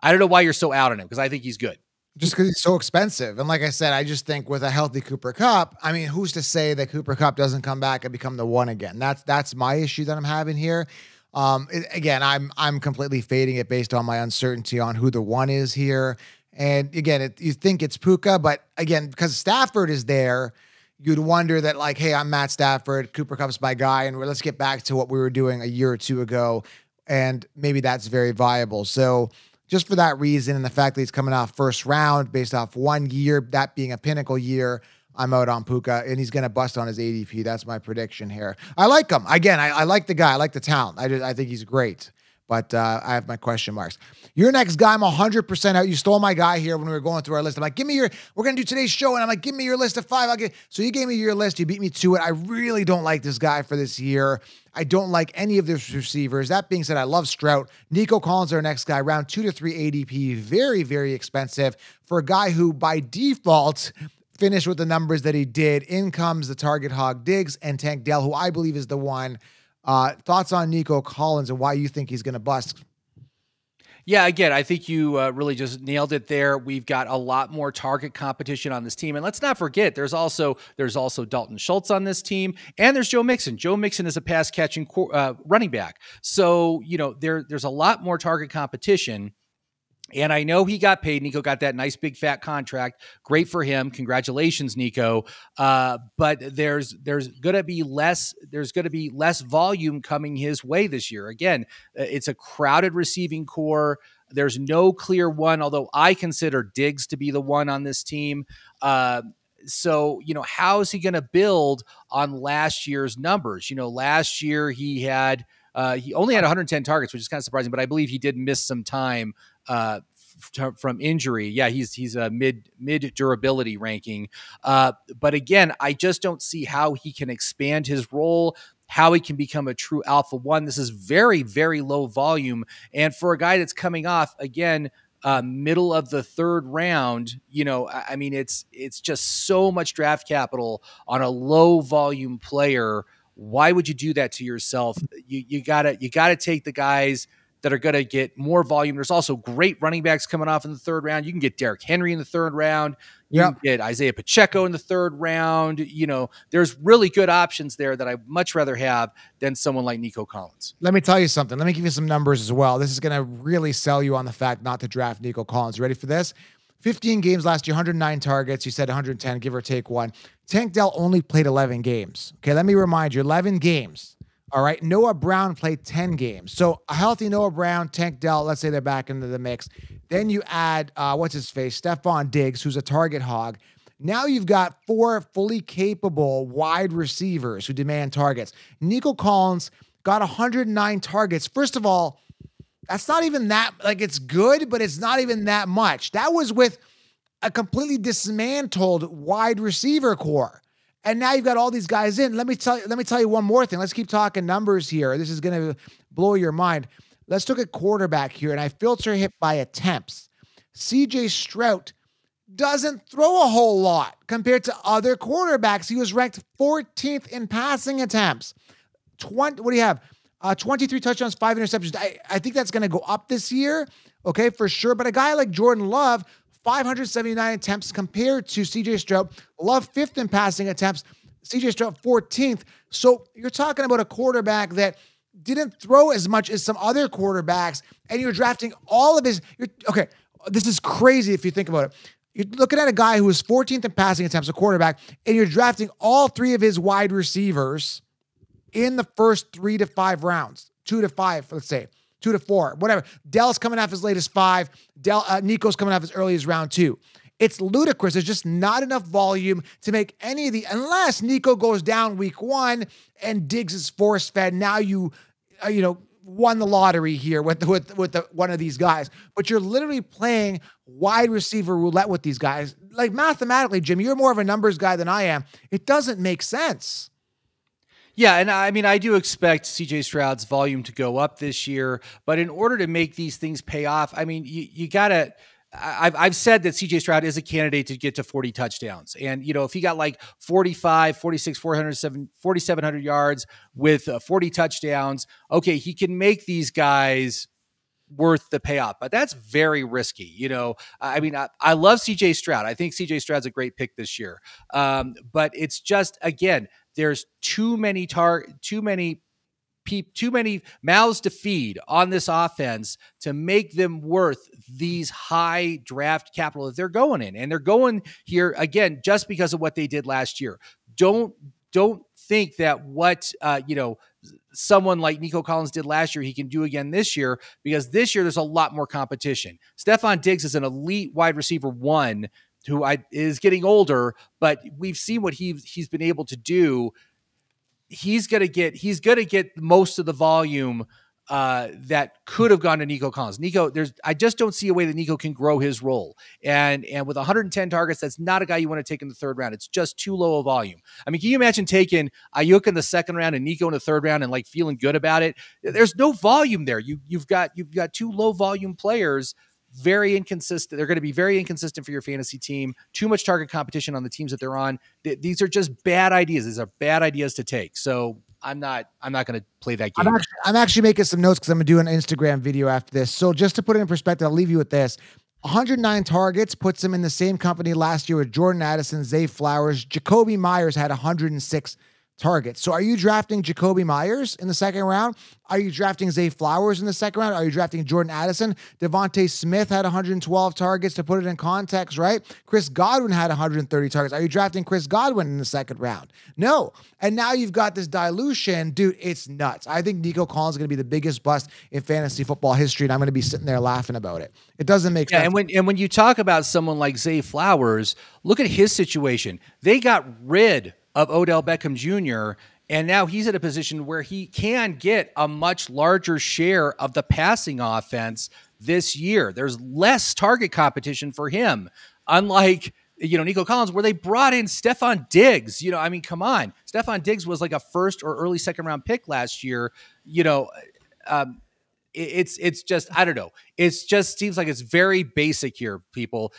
Speaker 2: don't know why you're so out on him, because I think he's good.
Speaker 1: Just because he's so expensive. And like I said, I just think with a healthy Cooper Kupp, I mean, who's to say that Cooper Kupp doesn't come back and become the 1 again? That's my issue that I'm having here. Again, I'm completely fading it based on my uncertainty on who the 1 is here. And again, you think it's Puka, but again, because Stafford is there, you'd wonder that, like, hey, I'm Matt Stafford, Cooper Kupp's my guy, and let's get back to what we were doing a year or 2 ago. And maybe that's very viable. So just for that reason, and the fact that he's coming off first round based off 1 year, that being a pinnacle year, I'm out on Puka, and he's going to bust on his ADP. That's my prediction here. I like him. Again, I like the guy. I like the talent. I think he's great. But I have my question marks. Your next guy, I'm 100% out. You stole my guy here when we were going through our list. I'm like, we're going to do today's show. And I'm like, give me your list of 5. So you gave me your list. You beat me to it. I really don't like this guy for this year. I don't like any of these receivers. That being said, I love Stroud. Nico Collins, our next guy, round 2 to 3 ADP. Very, very expensive for a guy who by default finished with the numbers that he did. In comes the target hog Diggs and Tank Dell, who I believe is the 1. Thoughts on Nico Collins and why you think he's going to bust?
Speaker 2: Yeah, again, I think you really just nailed it there. We've got a lot more target competition on this team. And let's not forget, there's also Dalton Schultz on this team, and there's Joe Mixon. Joe Mixon is a pass-catching running back. So, there's a lot more target competition. And I know he got paid. Nico got that nice big fat contract. Great for him. Congratulations, Nico. But there's going to be less volume coming his way this year. Again, it's a crowded receiving core. There's no clear 1, although I consider Diggs to be the 1 on this team. So, how is he going to build on last year's numbers? Last year he only had 110 targets, which is kind of surprising, but I believe he did miss some time from injury. Yeah, he's a mid durability ranking. But again, I just don't see how he can expand his role, how he can become a true alpha 1. This is very, very low volume. And for a guy that's coming off, again, middle of the 3rd round, I mean, it's just so much draft capital on a low volume player. Why would you do that to yourself? You gotta take the guys that are going to get more volume. There's also great running backs coming off in the third round. You can get Derrick Henry in the third round. You can get Isaiah Pacheco in the third round. There's really good options there that I'd much rather have than someone like Nico Collins.
Speaker 1: Let me tell you something. Let me give you some numbers as well. This is going to really sell you on the fact not to draft Nico Collins. Ready for this? 15 games last year, 109 targets. You said 110, give or take one. Tank Dell only played 11 games. Okay, let me remind you, 11 games. All right, Noah Brown played 10 games. So a healthy Noah Brown, Tank Dell, let's say they're back into the mix. Then you add, Stephon Diggs, who's a target hog. Now you've got 4 fully capable wide receivers who demand targets. Nico Collins got 109 targets. First of all, that's not even that, it's good, but it's not even that much. That was with a completely dismantled wide receiver core. And now you've got all these guys in. Let me tell you one more thing. Let's keep talking numbers here. This is going to blow your mind. Let's look at quarterback here, and I filter hit by attempts. CJ Stroud doesn't throw a whole lot compared to other quarterbacks. He was ranked 14th in passing attempts. 23 touchdowns, 5 interceptions. I think that's going to go up this year, okay, for sure. But a guy like Jordan Love, 579 attempts compared to CJ Stroud. Love 5th in passing attempts. CJ Stroud 14th. So you're talking about a quarterback that didn't throw as much as some other quarterbacks, and you're drafting all of his. Okay, this is crazy if you think about it. You're looking at a guy who is 14th in passing attempts, a quarterback, and you're drafting all 3 of his wide receivers in the first 3 to 5 rounds, 2 to 5, let's say. 2 to 4, whatever. Dell's coming off as late as 5. Nico's coming off as early as round 2. It's ludicrous. There's just not enough volume to make any of the, unless Nico goes down week 1 and Diggs is force fed. Now you won the lottery here with one of these guys. But you're literally playing wide receiver roulette with these guys. Like mathematically, Jim, you're more of a numbers guy than I am. It doesn't make sense.
Speaker 2: Yeah, and I mean, I do expect CJ Stroud's volume to go up this year, but in order to make these things pay off, I mean, you gotta. I've said that CJ Stroud is a candidate to get to 40 touchdowns, and if he got like 45, 46, 4,700 yards with 40 touchdowns, okay, he can make these guys worth the payoff, but that's very risky. I mean, I love CJ Stroud. I think CJ Stroud's a great pick this year, but it's just again. There's too many mouths to feed on this offense to make them worth these high draft capital that they're going in. And they're going here again, just because of what they did last year. Don't think that what, someone like Nico Collins did last year, he can do again this year, because this year there's a lot more competition. Stephon Diggs is an elite wide receiver 1 who is getting older, but we've seen what he's been able to do. He's gonna get most of the volume that could have gone to Nico Collins. I just don't see a way that Nico can grow his role. And with 110 targets, that's not a guy you want to take in the third round. It's just too low a volume. I mean, can you imagine taking Aiyuk in the second round and Nico in the third round and feeling good about it? There's no volume there. You've got 2 low volume players. Very inconsistent. They're going to be very inconsistent for your fantasy team. Too much target competition on the teams that they're on. These are just bad ideas. These are bad ideas to take. So I'm not going to play that game.
Speaker 1: I'm actually making some notes because I'm going to do an Instagram video after this. So just to put it in perspective, I'll leave you with this. 109 targets puts him in the same company last year with Jordan Addison, Zay Flowers. Jacoby Myers had 106 targets. So are you drafting Jacoby Myers in the second round? Are you drafting Zay Flowers in the second round? Are you drafting Jordan Addison? Devontae Smith had 112 targets, to put it in context, right? Chris Godwin had 130 targets. Are you drafting Chris Godwin in the second round? No. And now you've got this dilution. Dude, it's nuts. I think Nico Collins is going to be the biggest bust in fantasy football history, and I'm going to be sitting there laughing about it. It doesn't make sense.
Speaker 2: And when you talk about someone like Zay Flowers, look at his situation. They got rid of Odell Beckham Jr., and now he's in a position where he can get a much larger share of the passing offense this year. There's less target competition for him, unlike Nico Collins, where they brought in Stephon Diggs. I mean, come on. Stephon Diggs was like a first or early second round pick last year. It's just, I don't know. It just seems like it's very basic here, people.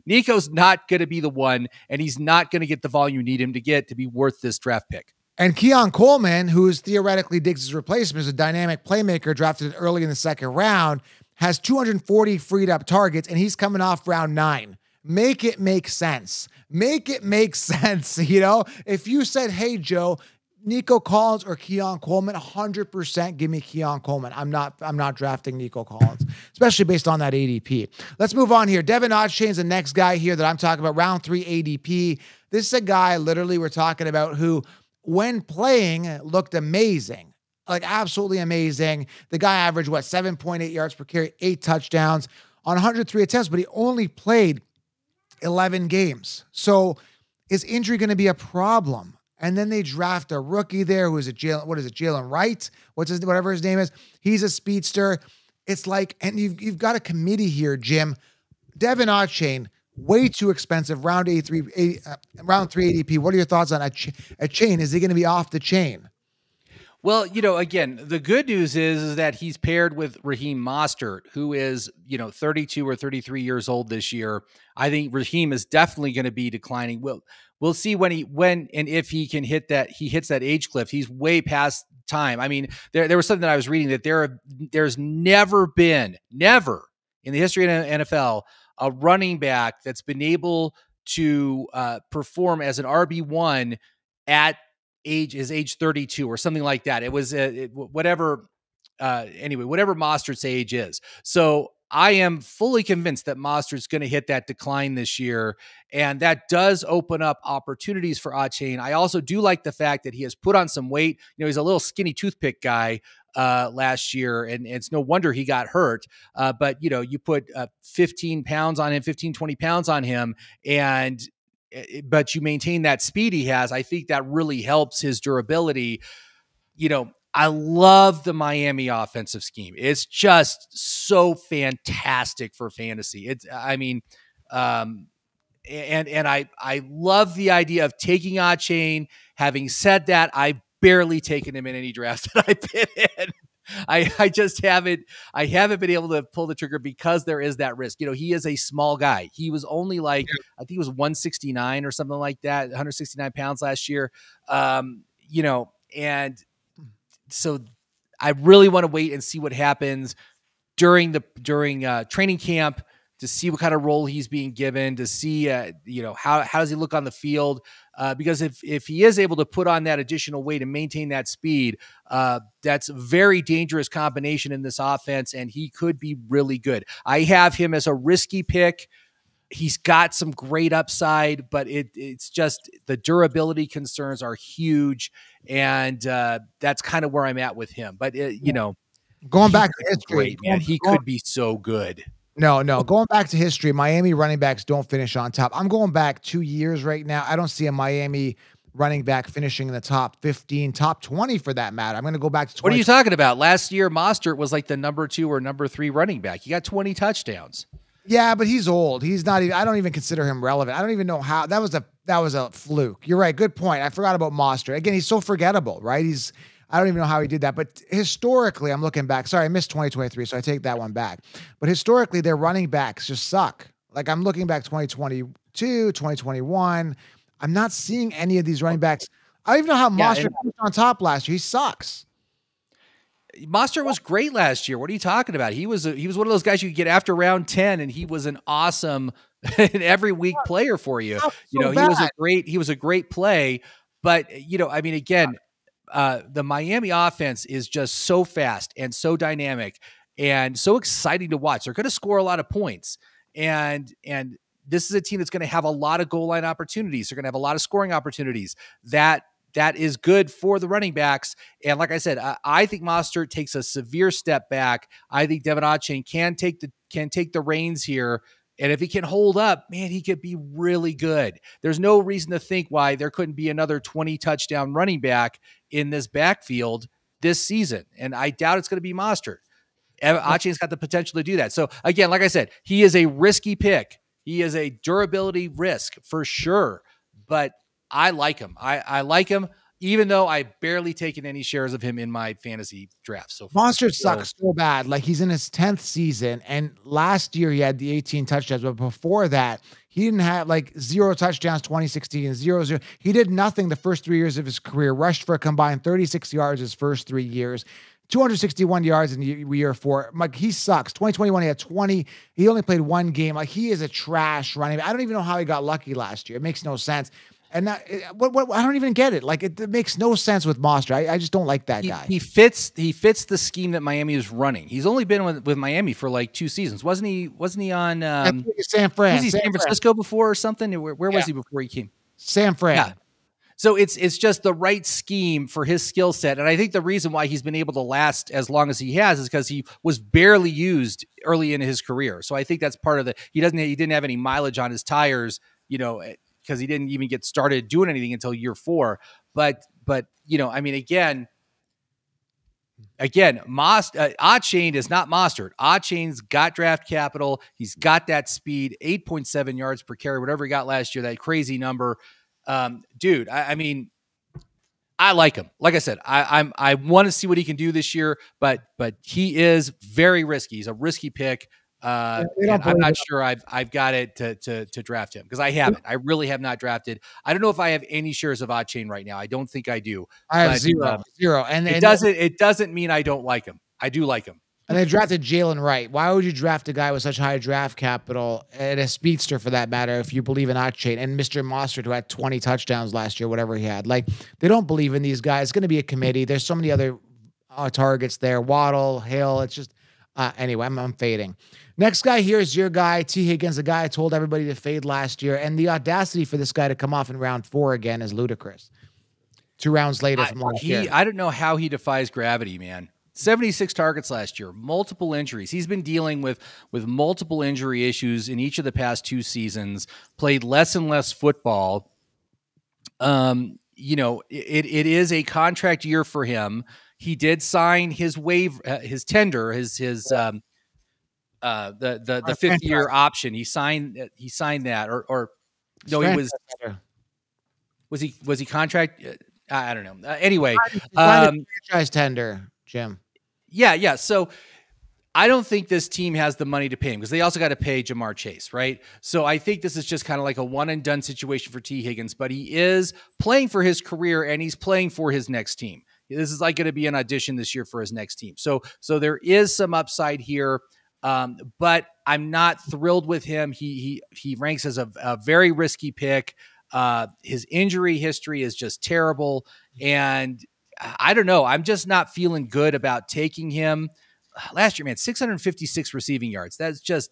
Speaker 2: Nico's not going to be the one, and he's not going to get the volume you need him to get to be worth this draft pick.
Speaker 1: And Keon Coleman, who is theoretically Diggs' replacement, is a dynamic playmaker drafted early in the second round, has 240 freed up targets, and he's coming off round 9. Make it make sense. Make it make sense. If you said, hey, Joe, Nico Collins or Keon Coleman, 100% give me Keon Coleman. I'm not drafting Nico Collins, especially based on that ADP. Let's move on here. Devon Achane is the next guy here that I'm talking about, round 3 ADP. This is a guy literally we're talking about who, when playing, looked amazing, like absolutely amazing. The guy averaged 7.8 yards per carry, 8 touchdowns on 103 attempts, but he only played 11 games. So is injury going to be a problem? And then they draft a rookie there who is Jalen Wright? Whatever his name is. He's a speedster. It's like, and you've got a committee here, Jim. Devon Achane, way too expensive. Round 3 ADP. What are your thoughts on Achane? Is he going to be off the chain?
Speaker 2: Well, again, the good news is that he's paired with Raheem Mostert, who is, 32 or 33 years old this year. I think Raheem is definitely going to be declining. We'll see when and if he can hit that. He hits that age cliff. He's way past time. I mean, there was something that I was reading that there's never in the history of the NFL a running back that's been able to perform as an RB1 at age 32 or something like that. It was whatever Mostert's age is. So I am fully convinced that Mostert's going to hit that decline this year, and that does open up opportunities for Achane. I also do like the fact that he has put on some weight. He's a little skinny toothpick guy last year, and it's no wonder he got hurt. But you put 15 pounds on him, 15, 20 pounds on him, but you maintain that speed he has. I think that really helps his durability. I love the Miami offensive scheme. It's just so fantastic for fantasy. And I love the idea of taking Achane. Having said that, I've barely taken him in any drafts that I've been in. I just haven't been able to pull the trigger because there is that risk. He is a small guy. He was only I think he was 169 or something like that, 169 pounds last year. And so I really want to wait and see what happens during training camp to see what kind of role he's being given, to see, how does he look on the field? Because if he is able to put on that additional weight and maintain that speed, that's a very dangerous combination in this offense, and he could be really good. I have him as a risky pick. He's got some great upside, but it's just the durability concerns are huge, and that's kind of where I'm at with him. But
Speaker 1: going back to history,
Speaker 2: great, man, he could be so good.
Speaker 1: No. Going back to history, Miami running backs don't finish on top. I'm going back 2 years right now. I don't see a Miami running back finishing in the top 15, top 20 for that matter. I'm going to go back to 20.
Speaker 2: What are you talking about? Last year, Mostert was like the number 2 or number 3 running back. He got 20 touchdowns.
Speaker 1: Yeah, but he's old. He's not even, I don't even consider him relevant. I don't even know how that was a fluke. You're right. Good point. I forgot about Mostert. Again, he's so forgettable, right? I don't even know how he did that. But historically, I'm looking back. Sorry, I missed 2023, so I take that one back. But historically, their running backs just suck. Like I'm looking back 2022, 2021. I'm not seeing any of these running backs. I don't even know how Mostert was on top last year. He sucks.
Speaker 2: Mostert was great last year. What are you talking about? He was one of those guys you could get after round 10, and he was an awesome and every week player for you. He was a great play. But again, the Miami offense is just so fast and so dynamic and so exciting to watch. They're going to score a lot of points, and this is a team that's going to have a lot of goal line opportunities. They're going to have a lot of scoring opportunities. That is good for the running backs. And like I said, I think Mostert takes a severe step back. I think Devon Achane can take the reins here. And if he can hold up, man, he could be really good. There's no reason to think why there couldn't be another 20 touchdown running back in this backfield this season. And I doubt it's going to be Mostert. Achane's got the potential to do that. So again, like I said, he is a risky pick. He is a durability risk for sure, but I like him. I like him. even though I've barely taken any shares of him in my fantasy draft so far.
Speaker 1: Monster sucks so bad. Like, he's in his 10th season, and last year he had the 18 touchdowns, but before that, he didn't have like 0 touchdowns 2016 and 0-0. He did nothing the first 3 years of his career, rushed for a combined 36 yards his first 3 years. 261 yards in year 4. Like, he sucks. 2021, he had 20. He only played 1 game. Like, he is a trash running back. I don't even know how he got lucky last year. It makes no sense. And that, what I don't even get it. Like, it makes no sense with Monster. I just don't like that guy.
Speaker 2: He fits the scheme that Miami is running. He's only been with Miami for like 2 seasons. Wasn't he on
Speaker 1: San Fran?
Speaker 2: Was he San Francisco before or something? Where was he before he came?
Speaker 1: San Fran.
Speaker 2: Yeah. So it's just the right scheme for his skill set. And I think the reason why he's been able to last as long as he has is because he was barely used early in his career. So I think that's part of he didn't have any mileage on his tires, because he didn't even get started doing anything until year 4. But I mean, again, Achane is not Mostert. Achane's got draft capital. He's got that speed, 8.7 yards per carry, whatever he got last year, that crazy number. Dude, I mean, I like him. Like I said, I want to see what he can do this year, but he is very risky. He's a risky pick. I'm not sure I've got it to draft him, because I haven't. I really have not drafted. I don't know if I have any shares of Achane right now. I don't think I do.
Speaker 1: I have zero. And
Speaker 2: it doesn't mean I don't like him. I do like him.
Speaker 1: And they drafted Jalen Wright. Why would you draft a guy with such high draft capital, and a speedster for that matter, if you believe in Achane, and Mr. Mostert, who had 20 touchdowns last year, whatever he had? Like, they don't believe in these guys. It's going to be a committee. There's so many other targets there. Waddle, Hill. It's just anyway. I'm fading. Next guy here is your guy, T. Higgins, the guy I told everybody to fade last year, and the audacity for this guy to come off in round 4 again is ludicrous. 2 rounds later from last year.
Speaker 2: I don't know how he defies gravity, man. 76 targets last year, multiple injuries. He's been dealing with multiple injury issues in each of the past 2 seasons, played less and less football. It is a contract year for him. He did sign his tender, the 5th year option. He signed that, or no, he was he contract? I don't know. Anyway,
Speaker 1: franchise tender, Jim.
Speaker 2: Yeah. So I don't think this team has the money to pay him, because they also got to pay Jamar Chase, right? So I think this is just kind of like a one and done situation for T. Higgins, but he is playing for his career and he's playing for his next team. This is like going to be an audition this year for his next team. So there is some upside here, but I'm not thrilled with him. He ranks as a very risky pick. His injury history is just terrible, and I don't know. I'm just not feeling good about taking him. Last year, man, 656 receiving yards. That's just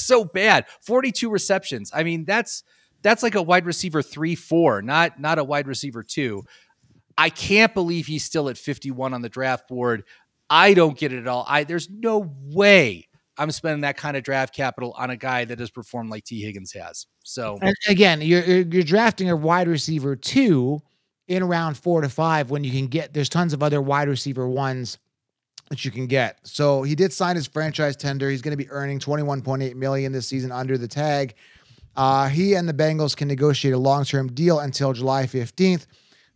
Speaker 2: so bad. 42 receptions. I mean, that's like a wide receiver 3-4, not a wide receiver 2. I can't believe he's still at 51 on the draft board. I don't get it at all. There's no way I'm spending that kind of draft capital on a guy that has performed like T. Higgins has. So,
Speaker 1: and again, you're drafting a wide receiver 2 in round 4 to 5 when you can get, there's tons of other wide receiver 1s that you can get. So he did sign his franchise tender. He's going to be earning $21.8 million this season under the tag. He and the Bengals can negotiate a long-term deal until July 15th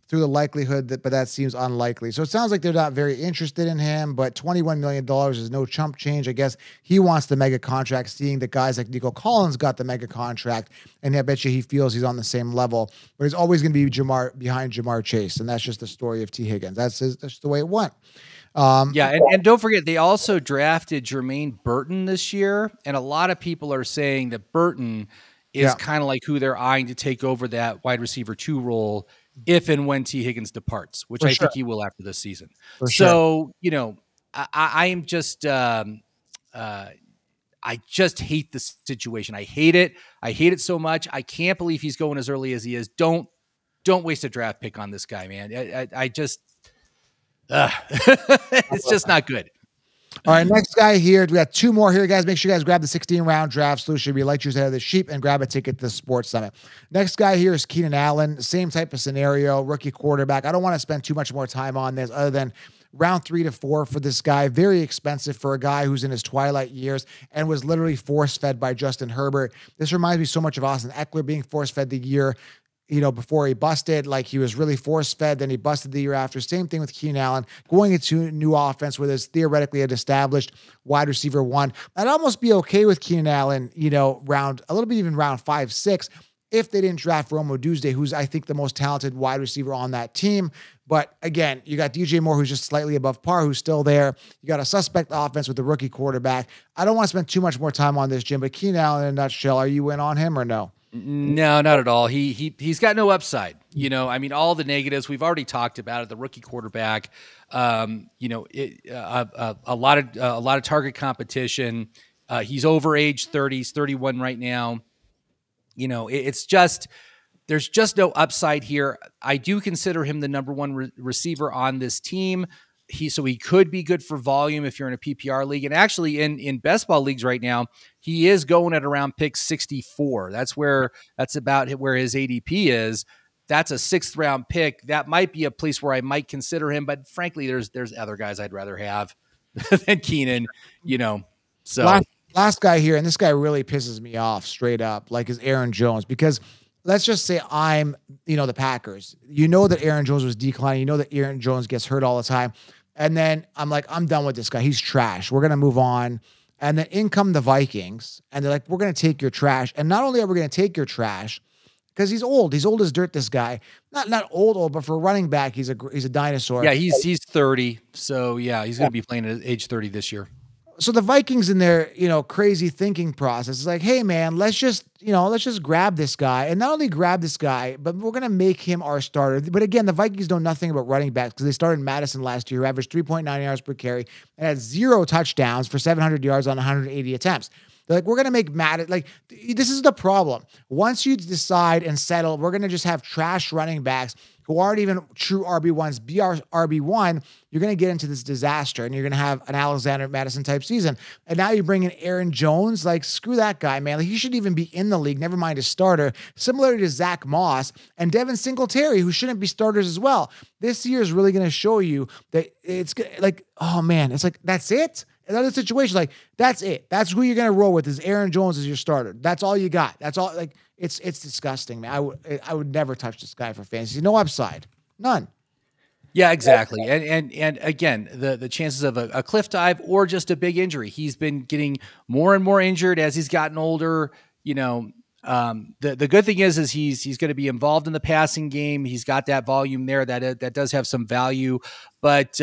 Speaker 1: through the likelihood but that seems unlikely. So it sounds like they're not very interested in him, but $21 million is no chump change. I guess he wants the mega contract, seeing that guys like Nico Collins got the mega contract, and I bet you he feels he's on the same level, but he's always going to be behind Jamar Chase. And that's just the story of T. Higgins. That's just the way it went.
Speaker 2: And don't forget, they also drafted Jermaine Burton this year, and a lot of people are saying that Burton is kind of like who they're eyeing to take over that wide receiver 2 role if and when T. Higgins departs, which think he will after this season. So, I am just I just hate this situation. I hate it. I hate it so much. I can't believe he's going as early as he is. Don't waste a draft pick on this guy, man. I just it's just not good.
Speaker 1: All right, next guy here. We got 2 more here, guys. Make sure you guys grab the 16-round draft solution. Be like yours out of the sheep and grab a ticket to the Sports Summit. Next guy here is Keenan Allen. Same type of scenario, rookie quarterback. I don't want to spend too much more time on this other than round 3 to 4 for this guy. Very expensive for a guy who's in his twilight years and was literally force-fed by Justin Herbert. This reminds me so much of Austin Eckler being force-fed the year before he busted. Like, he was really force-fed, then he busted the year after. Same thing with Keenan Allen, going into a new offense where there's theoretically an established wide receiver one. I'd almost be okay with Keenan Allen, round 5, 6, if they didn't draft Rome Odunze, who's, I think, the most talented wide receiver on that team. But again, you got DJ Moore, who's just slightly above par, who's still there. You got a suspect offense with the rookie quarterback. I don't want to spend too much more time on this, Jim, but Keenan Allen, in a nutshell, are you in on him or no?
Speaker 2: No, not at all. He's got no upside. All the negatives we've already talked about it. The rookie quarterback, a lot of target competition. He's over age 30. He's 31 right now. It's just, there's just no upside here. I do consider him the number one receiver on this team. So he could be good for volume if you're in a PPR league. And actually in best ball leagues right now, he is going at around pick 64. That's about where his ADP is. That's a 6th round pick. That might be a place where I might consider him, but frankly, there's other guys I'd rather have than Keenan, so.
Speaker 1: Last guy here, and this guy really pisses me off straight up, like, is Aaron Jones, because let's just say I'm, the Packers. That Aaron Jones was declining. That Aaron Jones gets hurt all the time. And then I'm like, I'm done with this guy. He's trash. We're going to move on. And then in come the Vikings, and they're like, we're going to take your trash. And not only are we going to take your trash, because he's old. He's old as dirt, this guy. Not old, but for a running back, he's a dinosaur.
Speaker 2: Yeah, he's 30. So, yeah, he's going to be playing at age 30 this year.
Speaker 1: So the Vikings in their, crazy thinking process is like, hey man, let's just grab this guy, and not only grab this guy, but we're going to make him our starter. But again, the Vikings know nothing about running backs, because they started Madison last year, who averaged 3.9 yards per carry and had 0 touchdowns for 700 yards on 180 attempts. They're like, we're going to make Madison, like, this is the problem. Once you decide and settle, we're going to just have trash running backs who aren't even true RB1s, be our RB1, you're going to get into this disaster, and you're going to have an Alexander Madison type season. And now you bring in Aaron Jones, like, screw that guy, man. Like, he shouldn't even be in the league, never mind a starter, similar to Zach Moss and Devin Singletary, who shouldn't be starters as well. This year is really going to show you that it's like, oh man, it's like, that's it? Another situation, like, that's it. That's who you're going to roll with, is Aaron Jones as your starter. That's all you got. That's all. Like, it's disgusting, man. I would never touch this guy for fantasy. No upside. None.
Speaker 2: Yeah, exactly. And again, the chances of a cliff dive or just a big injury. He's been getting more and more injured as he's gotten older. The good thing is he's going to be involved in the passing game. He's got that volume there that does have some value, but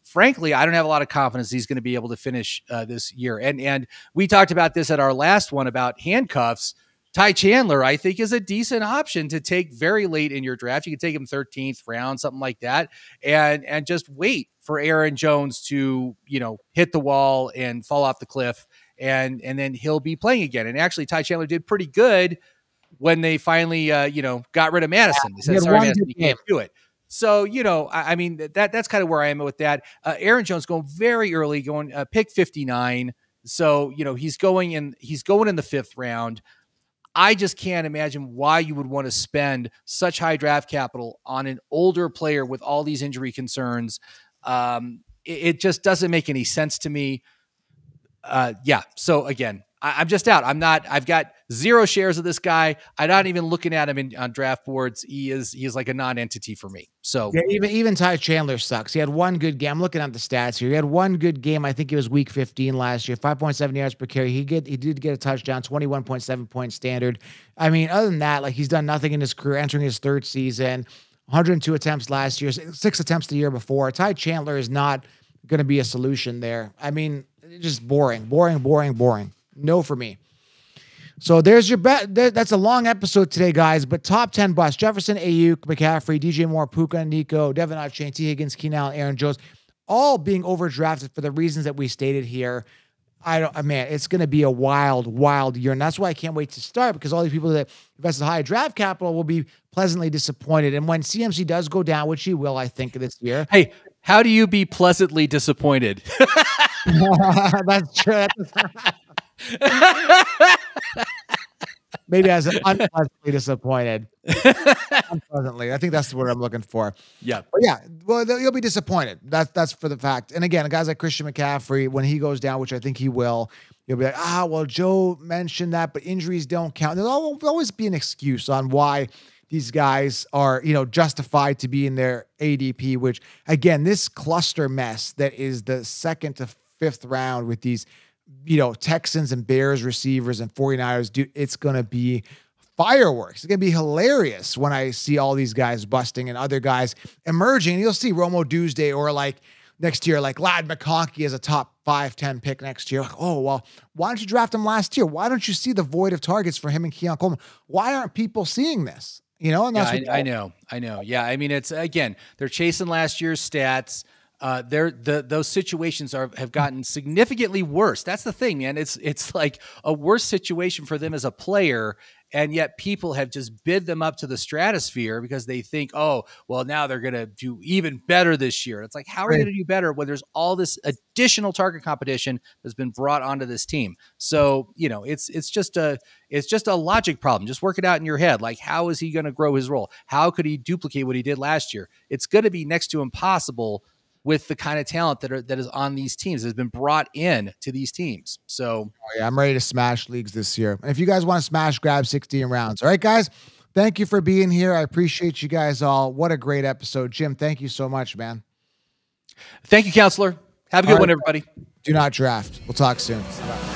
Speaker 2: frankly, I don't have a lot of confidence he's going to be able to finish this year. And we talked about this at our last one about handcuffs. Ty Chandler, I think, is a decent option to take very late in your draft. You can take him 13th round, something like that, and just wait for Aaron Jones to, hit the wall and fall off the cliff, and then he'll be playing again. And actually, Ty Chandler did pretty good when they finally, got rid of Madison. They said, sorry, Madison, you can't do it. So, that's kind of where I am with that. Aaron Jones going very early, going pick 59. So, he's going in the 5th round. I just can't imagine why you would want to spend such high draft capital on an older player with all these injury concerns. It just doesn't make any sense to me. So again, I'm just out. I've got 0 shares of this guy. I'm not even looking at him on draft boards. He is like a non-entity for me. So
Speaker 1: yeah, even Ty Chandler sucks. He had one good game. I'm looking at the stats here. He had one good game. I think it was week 15 last year, 5.7 yards per carry. He did get a touchdown, 21.7 point standard. I mean, other than that, like, he's done nothing in his career, entering his 3rd season, 102 attempts last year, 6 attempts the year before. Ty Chandler is not going to be a solution there. I mean, just boring. No for me. So there's your bet. That's a long episode today, guys, but top 10 busts: Jefferson, Aiyuk, McCaffrey, DJ Moore, Puka, Nico, Devon Achane, T. Higgins, Keenan Allen, Aaron Jones, all being overdrafted for the reasons that we stated here. It's going to be a wild year. And that's why I can't wait to start, because all these people that invested high draft capital will be pleasantly disappointed. And when CMC does go down, which he will, I think, this year.
Speaker 2: Hey, how do you be pleasantly disappointed?
Speaker 1: That's true. Maybe as unpleasantly disappointed. Unpleasantly. I think that's the word I'm looking for.
Speaker 2: Yeah.
Speaker 1: But yeah. Well, you'll be disappointed. That's for the fact. And again, guys like Christian McCaffrey, when he goes down, which I think he will, you'll be like, well, Joe mentioned that, but injuries don't count. There'll always be an excuse on why these guys are, justified to be in their ADP, which again, this cluster mess that is the 2nd to 5th round with these, Texans and Bears receivers and 49ers, dude, it's going to be fireworks. It's going to be hilarious when I see all these guys busting and other guys emerging. You'll see Romo Tuesday or like next year, like Ladd McConkey as a top 5-10 pick next year. Like, oh, well, why don't you draft him last year? Why don't you see the void of targets for him and Keon Coleman? Why aren't people seeing this? And that's
Speaker 2: I know. Yeah. I mean, it's, again, they're chasing last year's stats. Those situations have gotten significantly worse. That's the thing, man. It's like a worse situation for them as a player. And yet people have just bid them up to the stratosphere because they think, oh, well, now they're going to do even better this year. It's like, how are you going to do better when there's all this additional target competition that's been brought onto this team? So, it's just a logic problem. Just work it out in your head. Like, how is he going to grow his role? How could he duplicate what he did last year? It's going to be next to impossible with the kind of talent that is on these teams, has been brought in to these teams. So
Speaker 1: I'm ready to smash leagues this year. And if you guys want to smash, grab 16 rounds. All right, guys, thank you for being here. I appreciate you guys all. What a great episode. Jim, thank you so much, man.
Speaker 2: Thank you, Counselor. Have a good one, everybody.
Speaker 1: Do not draft. We'll talk soon. Bye.